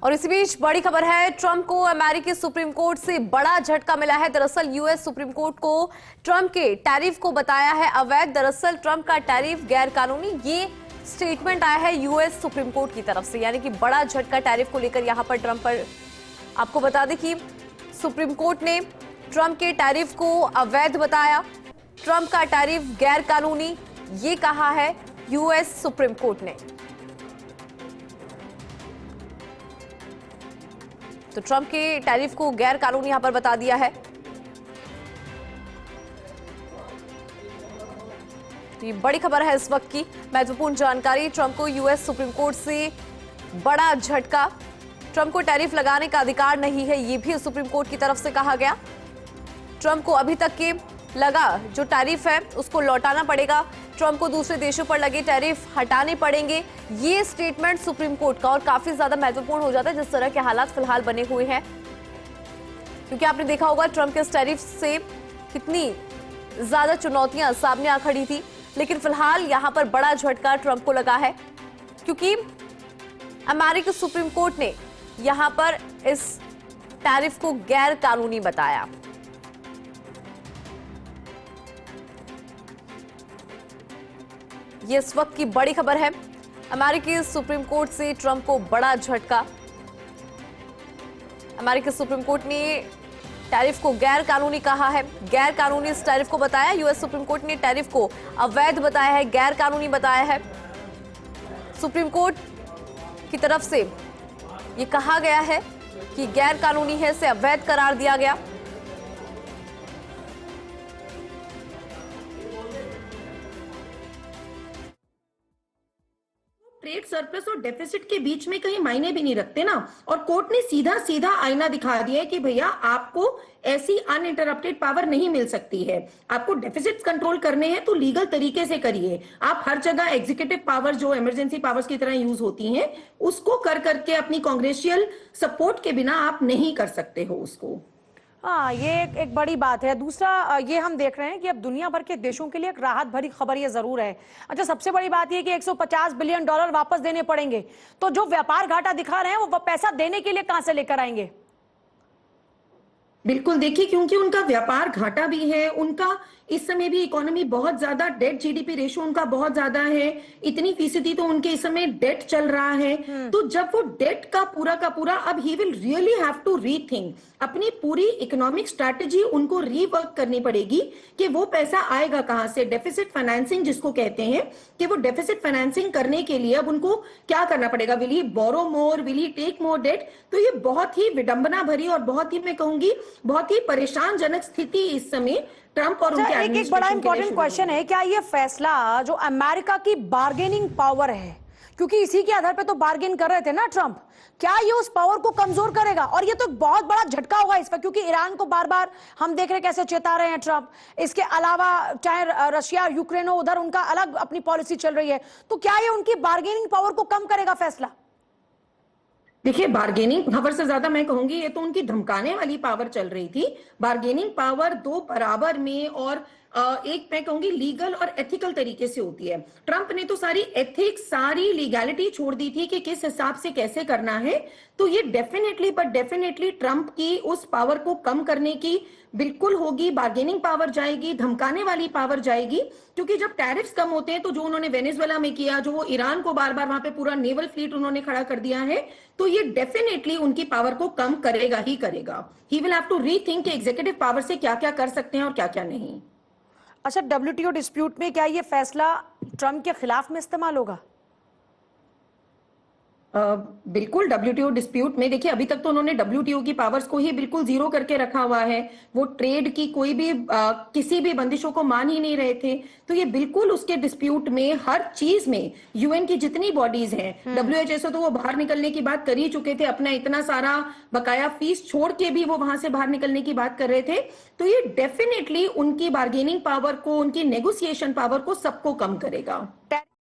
और इसी बीच बड़ी खबर है, ट्रंप को अमेरिकी सुप्रीम कोर्ट से बड़ा झटका मिला है। दरअसल यूएस सुप्रीम कोर्ट को ट्रंप के टैरिफ को बताया है अवैध। दरअसल ट्रंप का टैरिफ गैर कानूनी, ये स्टेटमेंट आया है यूएस सुप्रीम कोर्ट की तरफ से, यानी कि बड़ा झटका टैरिफ को लेकर यहां पर ट्रंप पर। आपको बता दें कि सुप्रीम कोर्ट ने ट्रंप के टैरिफ को अवैध बताया, ट्रंप का टैरिफ गैर कानूनी, ये कहा है यूएस सुप्रीम कोर्ट ने। तो ट्रंप के टैरिफ को गैर कानूनी यहां पर बता दिया है। तो ये बड़ी खबर है इस वक्त की, महत्वपूर्ण जानकारी। ट्रंप को यूएस सुप्रीम कोर्ट से बड़ा झटका। ट्रंप को टैरिफ लगाने का अधिकार नहीं है, ये भी सुप्रीम कोर्ट की तरफ से कहा गया। ट्रंप को अभी तक के लगा जो टैरिफ है उसको लौटाना पड़ेगा, ट्रंप को दूसरे देशों पर लगे टैरिफ हटाने पड़ेंगे, ये स्टेटमेंट सुप्रीम कोर्ट का। और काफी ज्यादा महत्वपूर्ण हो जाता है जिस तरह के हालात फिलहाल बने हुए हैं, क्योंकि आपने देखा होगा ट्रंप के इस टैरिफ से कितनी ज्यादा चुनौतियां सामने आ खड़ी थी। लेकिन फिलहाल यहां पर बड़ा झटका ट्रंप को लगा है, क्योंकि अमेरिकी सुप्रीम कोर्ट ने यहां पर इस टैरिफ को गैर कानूनी बताया। ये इस वक्त की बड़ी खबर है, अमेरिकी सुप्रीम कोर्ट से ट्रंप को बड़ा झटका। अमेरिकी सुप्रीम कोर्ट ने टैरिफ को गैर कानूनी कहा है, गैर कानूनी इस टैरिफ को बताया। यूएस सुप्रीम कोर्ट ने टैरिफ को अवैध बताया है, गैर कानूनी बताया है। सुप्रीम कोर्ट की तरफ से ये कहा गया है कि गैर कानूनी है, इसे अवैध करार दिया गया। ट्रेड सरप्लस और डेफिसिट के बीच में कहीं मायने भी नहीं रखते ना, और कोर्ट ने सीधा सीधा आईना दिखा दिया है कि भैया आपको ऐसी अनइंटरप्टेड पावर नहीं मिल सकती है। आपको डेफिसिट कंट्रोल करने हैं तो लीगल तरीके से करिए। आप हर जगह एग्जीक्यूटिव पावर जो इमरजेंसी पावर्स की तरह यूज होती हैं उसको कर करके अपनी कांग्रेसियल सपोर्ट के बिना आप नहीं कर सकते हो उसको। हाँ, ये एक बड़ी बात है। दूसरा ये हम देख रहे हैं कि अब दुनिया भर के देशों के लिए एक राहत भरी खबर ये जरूर है। अच्छा, सबसे बड़ी बात ये कि 150 बिलियन डॉलर वापस देने पड़ेंगे, तो जो व्यापार घाटा दिखा रहे हैं वो पैसा देने के लिए कहां से लेकर आएंगे? बिल्कुल, देखिए, क्योंकि उनका व्यापार घाटा भी है, उनका इस समय भी इकोनॉमी बहुत ज्यादा, डेट जीडीपी रेशियो उनका बहुत ज्यादा है, इतनी फीसदी तो उनके इस समय डेट चल रहा है। तो जब वो डेट का पूरा अब ही will really have to rethink अपनी पूरी इकोनॉमिक स्ट्रैटेजी, उनको रीवर्क करनी पड़ेगी कि वो पैसा आएगा कहां से। डेफिसिट फाइनेंसिंग जिसको कहते हैं, कि वो डेफिसिट फाइनेंसिंग करने के लिए अब उनको क्या करना पड़ेगा, will he borrow more, will he take more debt. तो ये बहुत ही विडंबना भरी और बहुत ही, मैं कहूंगी, बहुत ही परेशान जनक स्थिति इस समय ट्रंप और उनके एक बड़ा इंपॉर्टेंट क्वेश्चन है, क्या ये फैसला जो अमेरिका की बार्गेनिंग पावर है, क्योंकि इसी के आधार पे तो बार्गेन कर रहे थे ना ट्रंप, क्या ये उस पावर को कमजोर करेगा? और ये तो बहुत बड़ा झटका होगा इस पर, क्योंकि ईरान को बार बार हम देख रहे कैसे चेता रहे हैं ट्रंप। इसके अलावा चाहे रशिया यूक्रेन हो, उधर उनका अलग अपनी पॉलिसी चल रही है, तो क्या ये उनकी बार्गेनिंग पावर को कम करेगा फैसला? देखिए, बार्गेनिंग पावर से ज्यादा मैं कहूंगी ये तो उनकी धमकाने वाली पावर चल रही थी। बार्गेनिंग पावर दो बराबर में और एक मैं कहूंगी लीगल और एथिकल तरीके से होती है। ट्रंप ने तो सारी एथिक्स, सारी लीगैलिटी छोड़ दी थी कि किस हिसाब से कैसे करना है। तो ये डेफिनेटली ट्रंप की उस पावर को कम करने की बिल्कुल होगी। बार्गेनिंग पावर जाएगी, धमकाने वाली पावर जाएगी, क्योंकि जब टैरिफ्स कम होते हैं तो जो उन्होंने वेनेजुएला में किया, जो वो ईरान को बार बार वहां पे पूरा नेवल फ्लीट उन्होंने खड़ा कर दिया है, तो ये डेफिनेटली उनकी पावर को कम करेगा ही करेगा। He will have to rethink executive power से क्या क्या कर सकते हैं और क्या क्या नहीं। अच्छा, WTO डिस्प्यूट में क्या ये फैसला ट्रंप के खिलाफ में इस्तेमाल होगा? बिल्कुल, WTO डिस्प्यूट में देखिए, अभी तक तो उन्होंने WTO की पावर्स को ही बिल्कुल जीरो करके रखा हुआ है। वो ट्रेड की कोई भी किसी भी बंदिशों को मान ही नहीं रहे थे। तो ये बिल्कुल उसके डिस्प्यूट में हर चीज में यूएन की जितनी बॉडीज हैं, WHO तो वो बाहर निकलने की बात कर ही चुके थे, अपना इतना सारा बकाया फीस छोड़ के भी वो वहां से बाहर निकलने की बात कर रहे थे। तो ये डेफिनेटली उनकी बार्गेनिंग पावर को, उनकी नेगोशिएशन पावर को, सबको कम करेगा।